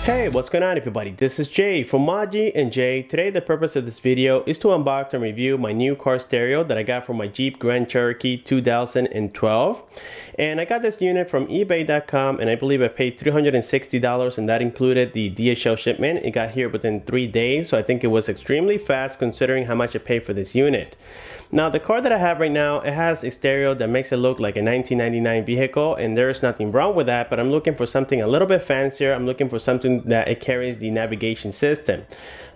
Hey, what's going on everybody? This is Jay from Maji and Jay. Today the purpose of this video is to unbox and review my new car stereo that I got from my Jeep Grand Cherokee 2012. And I got this unit from ebay.com and I believe I paid $360 and that included the DHL shipment. It got here within 3 days, so I think it was extremely fast considering how much I paid for this unit. Now the car that I have right now, it has a stereo that makes it look like a 1999 vehicle, and there's nothing wrong with that, but I'm looking for something a little bit fancier. I'm looking for something that it carries the navigation system.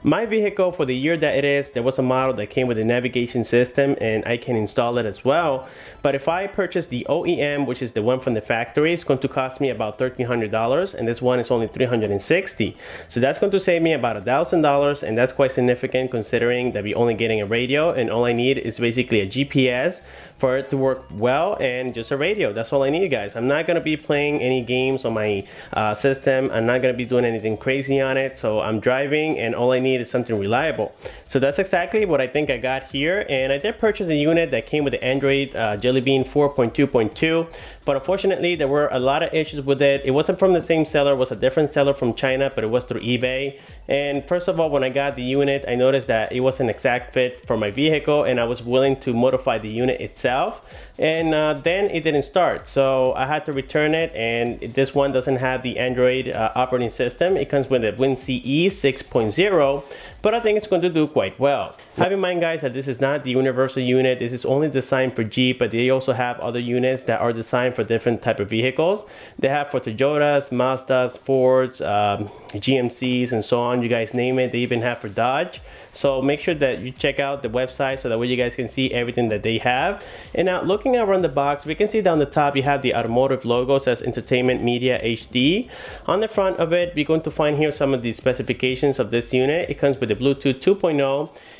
My vehicle, for the year that it is, there was a model that came with a navigation system and I can install it as well. But if I purchase the OEM, which is the one from the factory, it's going to cost me about $1,300 and this one is only $360. So that's going to save me about $1,000, and that's quite significant considering that we're only getting a radio and all I need is basically a GPS for it to work well and just a radio. That's all I need, guys. I'm not going to be playing any games on my system. I'm not going to be doing anything crazy on it. So I'm driving and all I need is something reliable. So that's exactly what I think I got here, and I did purchase a unit that came with the Android Jelly Bean 4.2.2, but unfortunately there were a lot of issues with it. It wasn't from the same seller, it was a different seller from China, but it was through eBay. And first of all, when I got the unit, I noticed that it was an exact fit for my vehicle and I was willing to modify the unit itself, and then it didn't start, so I had to return it. And this one doesn't have the Android operating system. It comes with a WinCE 6.0, but I think it's going to do quite well. Have in mind, guys, that this is not the universal unit. This is only designed for Jeep, but they also have other units that are designed for different type of vehicles. They have for Toyotas, Mazdas, Fords, GMCs, and so on. You guys name it. They even have for Dodge. So make sure that you check out the website so that way you guys can see everything that they have. And now looking around the box, we can see down the top you have the automotive logo, says Entertainment Media HD. On the front of it, we're going to find here some of the specifications of this unit. It comes with the Bluetooth 2.0.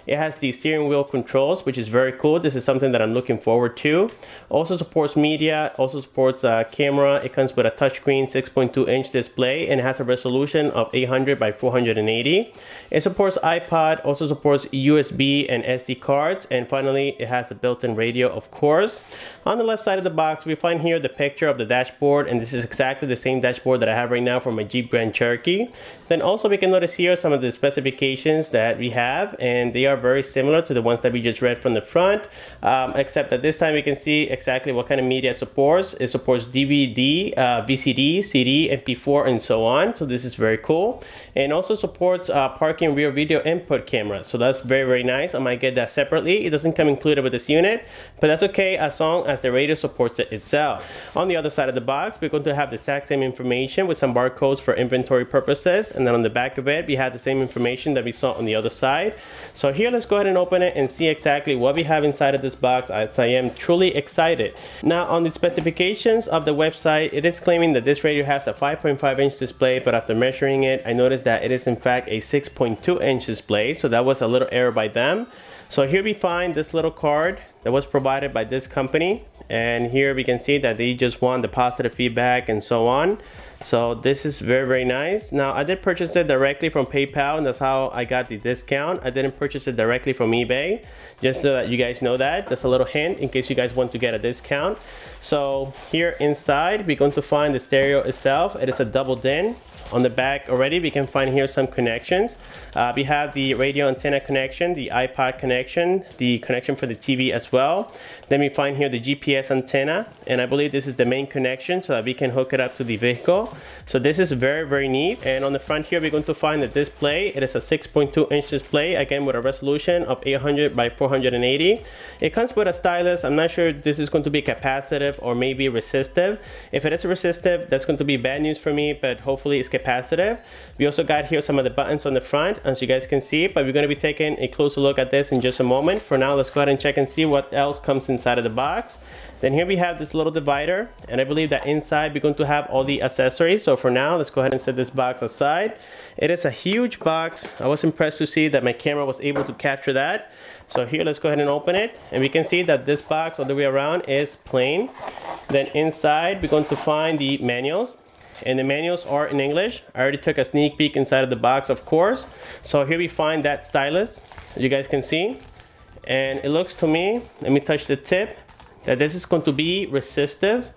It has the steering wheel controls, which is very cool. This is something that I'm looking forward to. Also supports media, also supports camera. It comes with a touchscreen 6.2-inch display and it has a resolution of 800 by 480. It supports iPod, also supports USB and SD cards, and finally it has a built-in radio, of course. On the left side of the box, we find here the picture of the dashboard, and this is exactly the same dashboard that I have right now for my Jeep Grand Cherokee. Then also we can notice here some of the specifications that we have, and they are very similar to the ones that we just read from the front, except that this time we can see exactly what kind of media it supports. It supports DVD, VCD, CD, MP4, and so on. So this is very cool. And also supports parking rear video input camera. So that's very, very nice. I might get that separately. It doesn't come included with this unit, but that's okay as long as the radio supports it itself. On the other side of the box, we're going to have the exact same information with some barcodes for inventory purposes. And then on the back of it, we have the same information that we saw on the other side. So here, let's go ahead and open it and see exactly what we have inside of this box, as I am truly excited. Now on the specifications of the website, it is claiming that this radio has a 5.5-inch display, but after measuring it, I noticed that it is in fact a 6.2-inch display, so that was a little error by them. So here we find this little card that was provided by this company, and here we can see that they just want the positive feedback and so on. So this is very, very nice. Now I did purchase it directly from PayPal, and that's how I got the discount. I didn't purchase it directly from eBay, just so that you guys know that. That's a little hint in case you guys want to get a discount. So here inside, we're going to find the stereo itself. It is a double din. On the back already, we can find here some connections. We have the radio antenna connection, the iPod connection, the connection for the TV as well. Then we find here the GPS antenna, and I believe this is the main connection so that we can hook it up to the vehicle. So this is very, very neat. And on the front here, we're going to find the display. It is a 6.2-inch display, again with a resolution of 800 by 480. It comes with a stylus. I'm not sure if this is going to be capacitive or maybe resistive. If it is resistive, that's going to be bad news for me, but hopefully it's capacitive. We also got here some of the buttons on the front, as you guys can see, but we're going to be taking a closer look at this in just a moment. For now, let's go ahead and check and see what else comes inside of the box. Then here we have this little divider, and I believe that inside we're going to have all the accessories. So for now, let's go ahead and set this box aside. It is a huge box. I was impressed to see that my camera was able to capture that. So here, let's go ahead and open it, and we can see that this box all the way around is plain. Then inside we're going to find the manuals, and the manuals are in English. I already took a sneak peek inside of the box, of course. So here we find that stylus, as you guys can see, and it looks to me, let me touch the tip, that this is going to be resistive,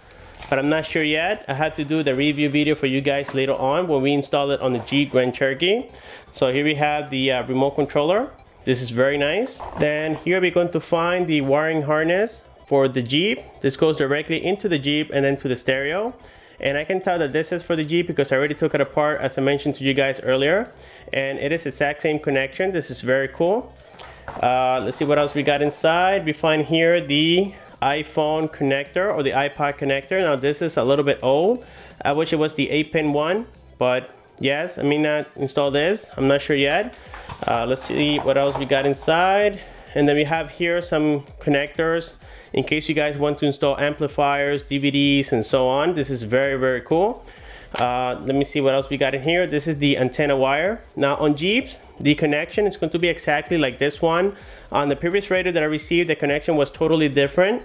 but I'm not sure yet. I had to do the review video for you guys later on when we install it on the Jeep Grand Cherokee. So here we have the remote controller. This is very nice. Then here we're going to find the wiring harness for the Jeep. This goes directly into the Jeep and then to the stereo. And I can tell that this is for the Jeep because I already took it apart, as I mentioned to you guys earlier. And it is the exact same connection. This is very cool. Let's see what else we got inside. We find here the iPhone connector or the iPod connector. Now this is a little bit old. I wish it was the 8-pin one, but yes, I may not install this. I'm not sure yet. Let's see what else we got inside. And then we have here some connectors in case you guys want to install amplifiers, DVDs, and so on. This is very, very cool. Let me see what else we got in here. This is the antenna wire. Now on Jeeps, the connection is going to be exactly like this one. On the previous radio that I received, the connection was totally different.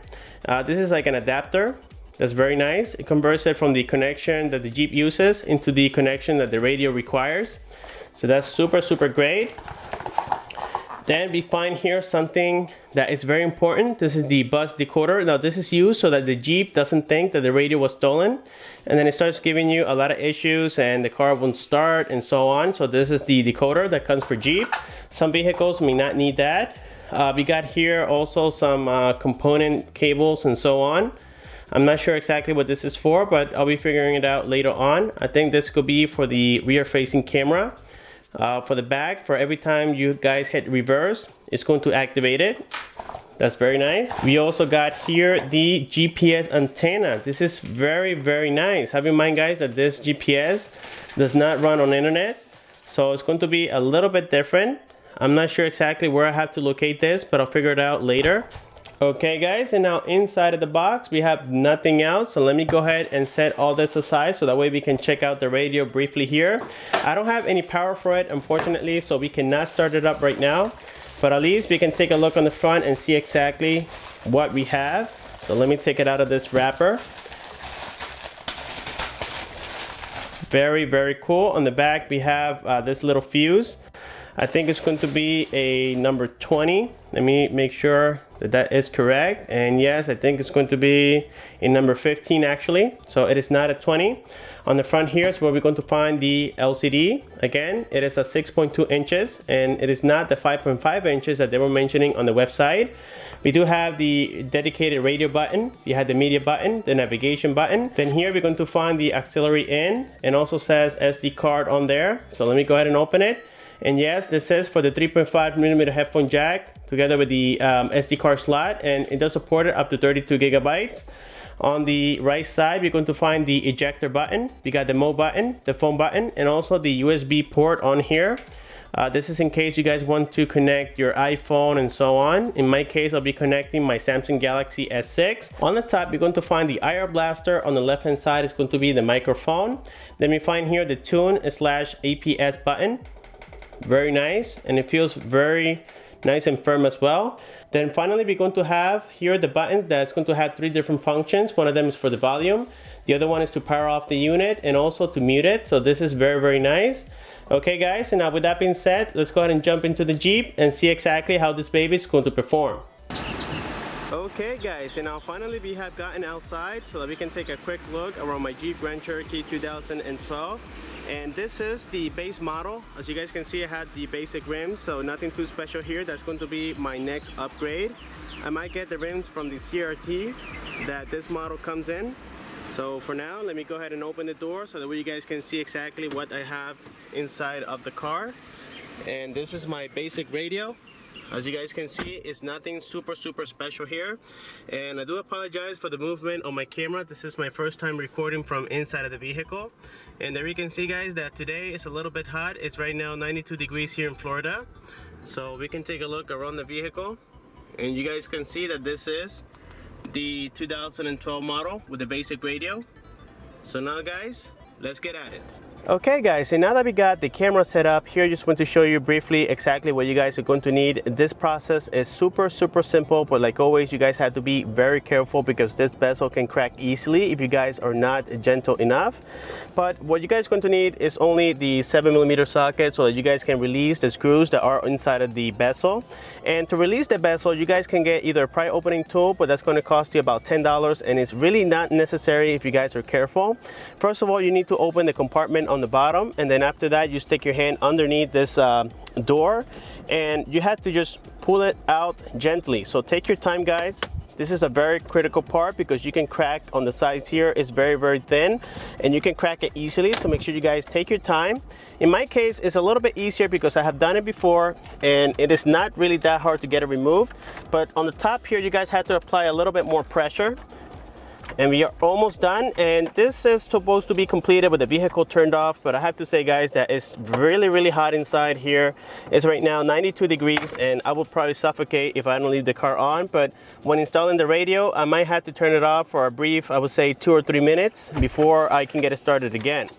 This is like an adapter. That's very nice. It converts it from the connection that the Jeep uses into the connection that the radio requires. So that's super, super great. Then we find here something that is very important. This is the bus decoder. Now this is used so that the Jeep doesn't think that the radio was stolen, and then it starts giving you a lot of issues and the car won't start and so on. So this is the decoder that comes for Jeep. Some vehicles may not need that. We got here also some component cables and so on. I'm not sure exactly what this is for, but I'll be figuring it out later on. I think this could be for the rear facing camera. For the back, for every time you guys hit reverse, it's going to activate it. That's very nice. We also got here the GPS antenna. This is very, very nice. Have in mind, guys, that this GPS does not run on internet, so it's going to be a little bit different. I'm not sure exactly where I have to locate this, but I'll figure it out later. Okay guys, and now inside of the box we have nothing else, so let me go ahead and set all this aside so that way we can check out the radio briefly here. I don't have any power for it, unfortunately, so we cannot start it up right now, but at least we can take a look on the front and see exactly what we have. So let me take it out of this wrapper. Very, very cool. On the back we have this little fuse. I think it's going to be a number 20. Let me make sure that that is correct. And yes, I think it's going to be a number 15 actually. So it is not a 20. On the front here is where we're going to find the LCD. Again, it is a 6.2 inches and it is not the 5.5 inches that they were mentioning on the website. We do have the dedicated radio button. You have the media button, the navigation button. Then here we're going to find the auxiliary in, and also says SD card on there. So let me go ahead and open it. And yes, this is for the 3.5mm headphone jack together with the SD card slot, and it does support it up to 32 gigabytes. On the right side, we're going to find the ejector button. We got the mode button, the phone button, and also the USB port on here. This is in case you guys want to connect your iPhone and so on. In my case, I'll be connecting my Samsung Galaxy S6. On the top, you're going to find the IR blaster. On the left hand side is going to be the microphone. Then we find here the tune/APS button. Very nice, and it feels very nice and firm as well. Then finally, we're going to have here the button that's going to have 3 different functions. One of them is for the volume. The other one is to power off the unit and also to mute it. So this is very, very nice. Okay guys, and now with that being said, let's go ahead and jump into the Jeep and see exactly how this baby is going to perform. Okay guys, and now finally we have gotten outside so that we can take a quick look around my Jeep Grand Cherokee 2012. And this is the base model. As you guys can see, I have the basic rims, so nothing too special here. That's going to be my next upgrade. I might get the rims from the CRT that this model comes in. So for now, let me go ahead and open the door so that way you guys can see exactly what I have inside of the car. And this is my basic radio. As you guys can see, it's nothing super special here, and I do apologize for the movement on my camera. This is my first time recording from inside of the vehicle, and there you can see guys that today is a little bit hot. It's right now 92 degrees here in Florida, so we can take a look around the vehicle and you guys can see that this is the 2012 model with the basic radio. So now guys, let's get at it. Okay guys, and now that we got the camera set up here, just want to show you briefly exactly what you guys are going to need. This process is super simple, but like always, you guys have to be very careful because this bezel can crack easily if you guys are not gentle enough. But what you guys are going to need is only the 7mm socket so that you guys can release the screws that are inside of the bezel. And to release the bezel, you guys can get either a pry opening tool, but that's going to cost you about $10, and it's really not necessary if you guys are careful. First of all, you need to open the compartment on the bottom, and then after that you stick your hand underneath this door, and you have to just pull it out gently. So take your time guys. This is a very critical part because you can crack on the sides here. It's very thin and you can crack it easily, so make sure you guys take your time. In my case, it's a little bit easier because I have done it before and it is not really that hard to get it removed. But on the top here, you guys have to apply a little bit more pressure. And we are almost done, and this is supposed to be completed with the vehicle turned off, but I have to say guys that it's really hot inside here. It's right now 92 degrees and I will probably suffocate if I don't leave the car on. But when installing the radio, I might have to turn it off for a brief, I would say 2 or 3 minutes before I can get it started again.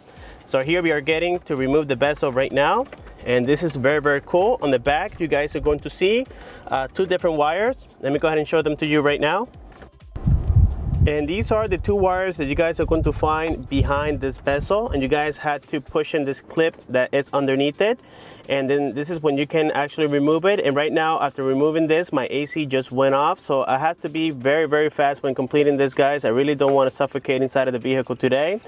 So here we are getting to remove the bezel right now, and this is very cool. On the back you guys are going to see 2 different wires. Let me go ahead and show them to you right now. And these are the 2 wires that you guys are going to find behind this bezel, and you guys had to push in this clip that is underneath it, and then this is when you can actually remove it. And right now, after removing this, my AC just went off, so I have to be very fast when completing this guys. I really don't want to suffocate inside of the vehicle today.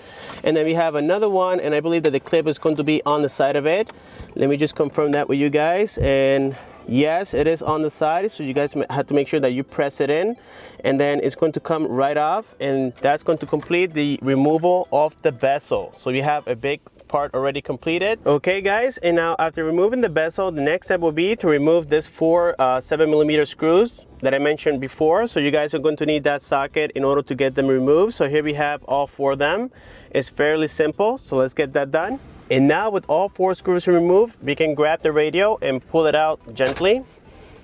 And then we have another one, and I believe that the clip is going to be on the side of it. Let me just confirm that with you guys. And yes, it is on the side, so you guys have to make sure that you press it in, and then it's going to come right off, and that's going to complete the removal of the bezel. So you have a big part already completed. Okay guys, and now after removing the bezel, the next step will be to remove this 4 7mm screws that I mentioned before. So you guys are going to need that socket in order to get them removed. So here we have all 4 of them. It's fairly simple, so let's get that done. And now with all 4 screws removed, we can grab the radio and pull it out gently,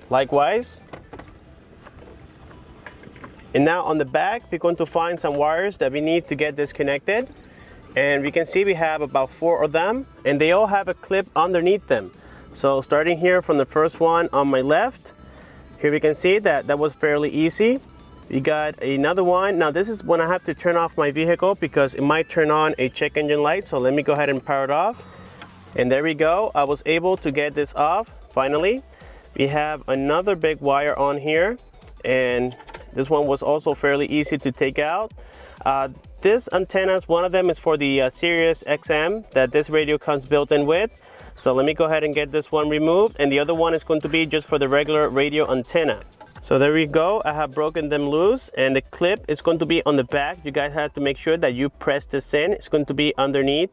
likewise. And now on the back, we're going to find some wires that we need to get disconnected. And we can see we have about 4 of them, and they all have a clip underneath them. So starting here from the first one on my left, here we can see that was fairly easy. We got another one. Now this is when I have to turn off my vehicle because it might turn on a check engine light. So let me go ahead and power it off. And there we go. I was able to get this off finally. We have another big wire on here, and this one was also fairly easy to take out. This antennas, one of them is for the Sirius XM that this radio comes built in with. So let me go ahead and get this one removed, and the other one is going to be just for the regular radio antenna. So there we go. I have broken them loose, and the clip is going to be on the back. You guys have to make sure that you press this in. It's going to be underneath.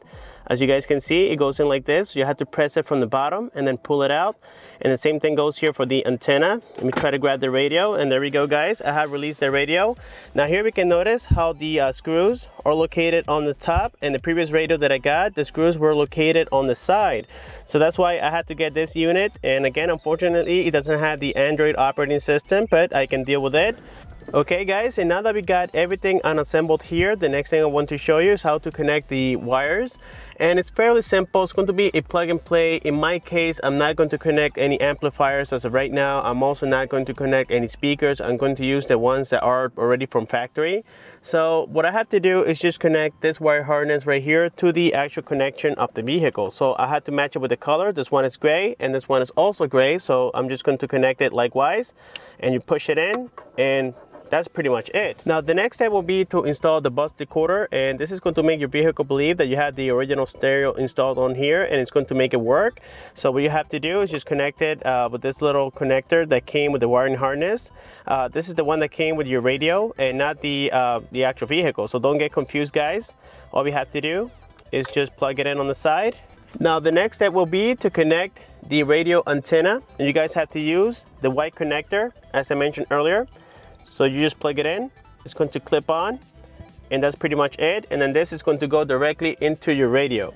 As you guys can see, it goes in like this. You have to press it from the bottom and then pull it out. And the same thing goes here for the antenna. Let me try to grab the radio, and there we go guys. I have released the radio. Now here we can notice how the screws are located on the top, and the previous radio that I got, the screws were located on the side. So that's why I had to get this unit. And again, unfortunately, it doesn't have the Android operating system, but I can deal with it. Okay guys, and now that we got everything unassembled here, the next thing I want to show you is how to connect the wires. And it's fairly simple. It's going to be a plug and play. In my case, I'm not going to connect any amplifiers as of right now. I'm also not going to connect any speakers. I'm going to use the ones that are already from factory. So what I have to do is just connect this wire harness right here to the actual connection of the vehicle. So I had to match it with the color. This one is gray and this one is also gray. So I'm just going to connect it likewise, and you push it in, and that's pretty much it. Now the next step will be to install the bus decoder, and this is going to make your vehicle believe that you have the original stereo installed on here, and it's going to make it work. So what you have to do is just connect it with this little connector that came with the wiring harness. This is the one that came with your radio and not the actual vehicle. So don't get confused guys. All we have to do is just plug it in on the side. Now the next step will be to connect the radio antenna, and you guys have to use the white connector as I mentioned earlier. So you just plug it in, it's going to clip on, and that's pretty much it. And then this is going to go directly into your radio.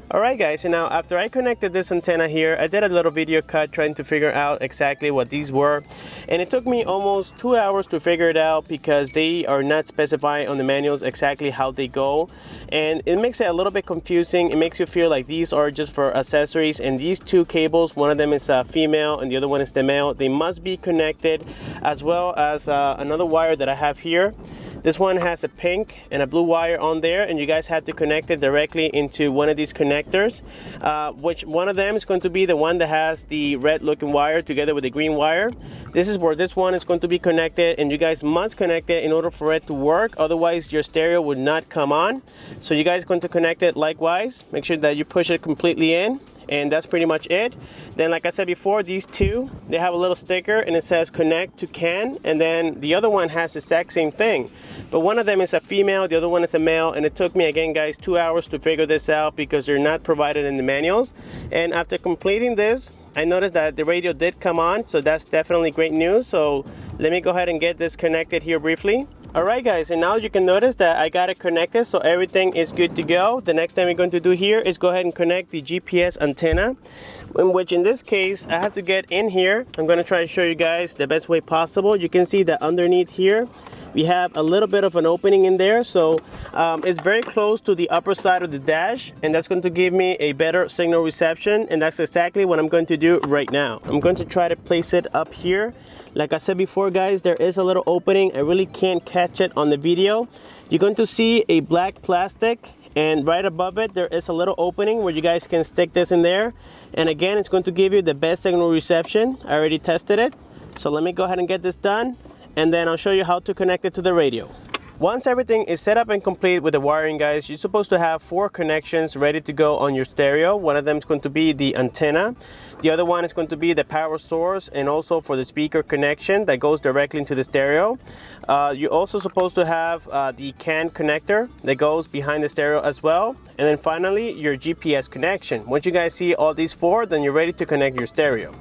Alright guys, and now after I connected this antenna here, I did a little video cut trying to figure out exactly what these were, and it took me almost 2 hours to figure it out because they are not specified on the manuals exactly how they go, and it makes it a little bit confusing. It makes you feel like these are just for accessories, and these two cables, one of them is a female and the other one is the male, they must be connected, as well as another wire that I have here. This one has a pink and a blue wire on there, and you guys have to connect it directly into one of these connectors, which one of them is going to be the one that has the red looking wire together with the green wire. This is where this one is going to be connected, and you guys must connect it in order for it to work, otherwise your stereo would not come on. So you guys are going to connect it likewise. Make sure that you push it completely in, and that's pretty much it. Then like I said before, these two, they have a little sticker and it says connect to CAN, and then the other one has the exact same thing, but one of them is a female, the other one is a male, and it took me, again guys, 2 hours to figure this out because they're not provided in the manuals. And after completing this, I noticed that the radio did come on, so that's definitely great news. So let me go ahead and get this connected here briefly. Alright guys, and now you can notice that I got it connected, so everything is good to go. The next thing we're going to do here is go ahead and connect the GPS antenna, in which in this case I have to get in here. I'm going to try to show you guys the best way possible. You can see that underneath here we have a little bit of an opening in there, so it's very close to the upper side of the dash, and that's going to give me a better signal reception, and that's exactly what I'm going to do right now. I'm going to try to place it up here. Like I said before guys, there is a little opening. I really can't catch it on the video. You're going to see a black plastic, and right above it there is a little opening where you guys can stick this in there, and again it's going to give you the best signal reception. I already tested it, so let me go ahead and get this done, and then I'll show you how to connect it to the radio. Once everything is set up and complete with the wiring guys, you're supposed to have 4 connections ready to go on your stereo. One of them is going to be the antenna, the other one is going to be the power source, and also for the speaker connection that goes directly into the stereo. You're also supposed to have the CAN connector that goes behind the stereo as well, and then finally your GPS connection. Once you guys see all these 4, then you're ready to connect your stereo.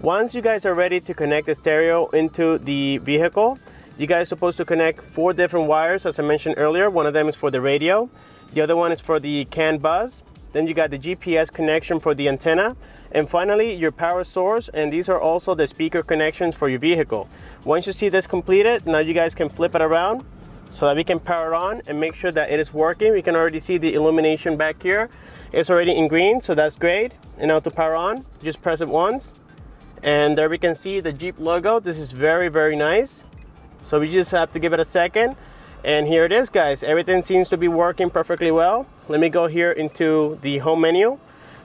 Once you guys are ready to connect the stereo into the vehicle, you guys are supposed to connect 4 different wires, as I mentioned earlier. One of them is for the radio, the other one is for the CAN bus, then you got the GPS connection for the antenna, and finally your power source, and these are also the speaker connections for your vehicle. Once you see this completed, now you guys can flip it around so that we can power on and make sure that it is working. We can already see the illumination back here. It's already in green, so that's great. And now to power on, just press it once, and there we can see the Jeep logo. This is very, very nice. So we just have to give it a second, and here it is guys. Everything seems to be working perfectly well. Let me go here into the home menu.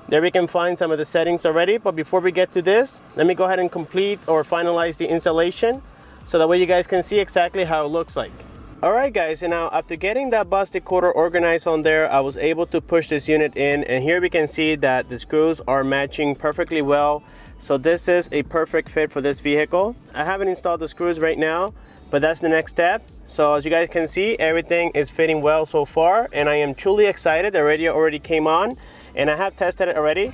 There we can find some of the settings already, but before we get to this, let me go ahead and complete or finalize the installation so that way you guys can see exactly how it looks like. Alright guys, and now after getting that bus decoder organized on there, I was able to push this unit in, and here we can see that the screws are matching perfectly well. So this is a perfect fit for this vehicle. I haven't installed the screws right now, but that's the next step. So as you guys can see, everything is fitting well so far, and I am truly excited. The radio already came on, and I have tested it already.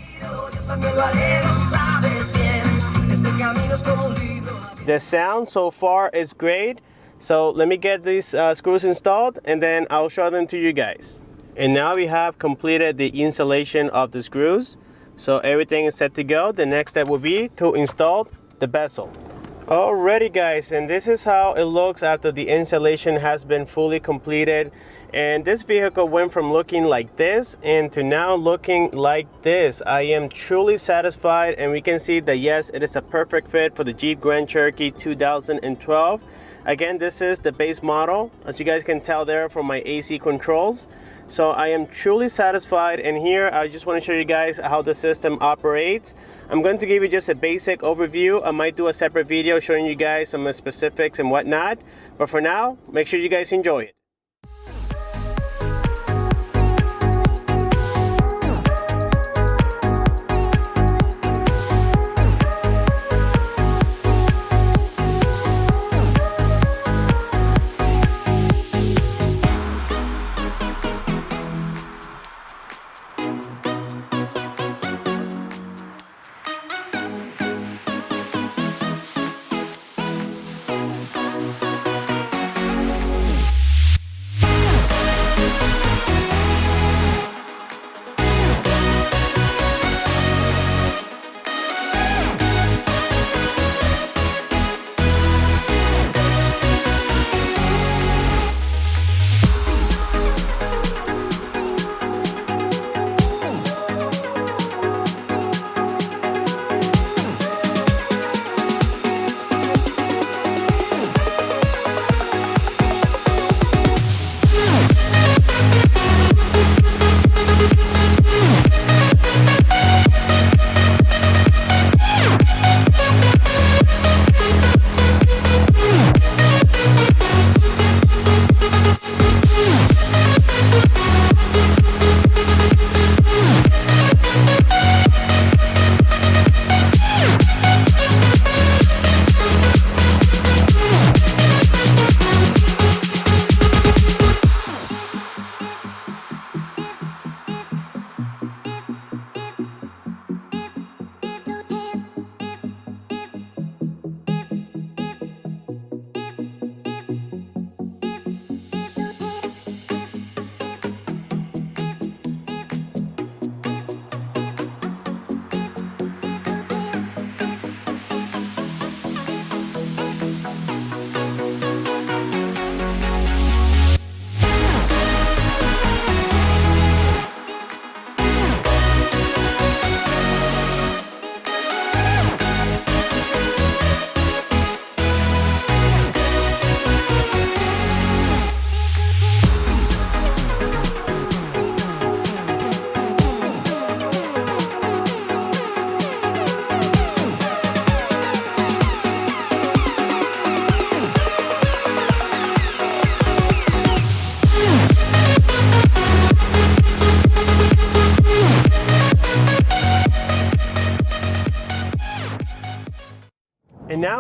The sound so far is great. So let me get these screws installed, and then I'll show them to you guys. And now we have completed the installation of the screws, so everything is set to go. The next step will be to install the bezel. Alrighty guys, and this is how it looks after the installation has been fully completed. And this vehicle went from looking like this and to now looking like this. I am truly satisfied, and we can see that yes, it is a perfect fit for the Jeep Grand Cherokee 2012. Again, this is the base model, as you guys can tell there from my AC controls. So I am truly satisfied, and here I just want to show you guys how the system operates. I'm going to give you just a basic overview. I might do a separate video showing you guys some specifics and whatnot, but for now, make sure you guys enjoy it.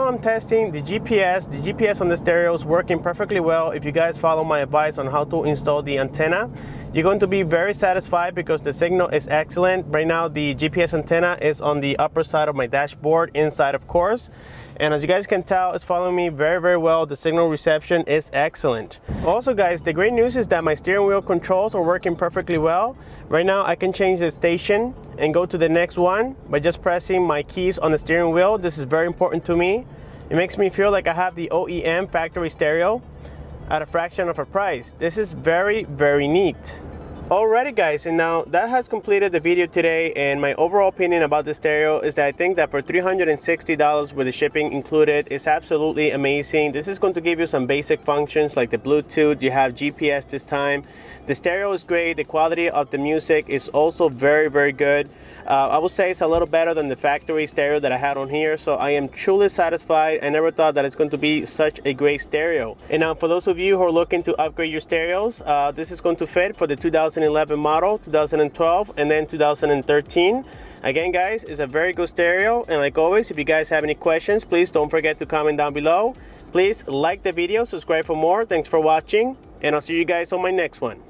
now I'm testing the GPS. The GPS on the stereo is working perfectly well. If you guys follow my advice on how to install the antenna, you're going to be very satisfied because the signal is excellent. Right now the GPS antenna is on the upper side of my dashboard, inside of course. And as you guys can tell, it's following me very well. The signal reception is excellent. Also guys, the great news is that my steering wheel controls are working perfectly well. Right now I can change the station and go to the next one by just pressing my keys on the steering wheel. This is very important to me. It makes me feel like I have the OEM factory stereo at a fraction of a price. This is very neat. Alrighty guys, and now that has completed the video today, and my overall opinion about the stereo is that I think that for $360 with the shipping included is absolutely amazing. This is going to give you some basic functions like the Bluetooth. You have GPS this time. The stereo is great. The quality of the music is also very good. I would say it's a little better than the factory stereo that I had on here, so I am truly satisfied. I never thought that it's going to be such a great stereo. And now for those of you who are looking to upgrade your stereos, this is going to fit for the 2011 model, 2012, and then 2013. Again guys, it's a very good stereo, and like always, if you guys have any questions, please don't forget to comment down below. Please like the video, subscribe for more. Thanks for watching, and I'll see you guys on my next one.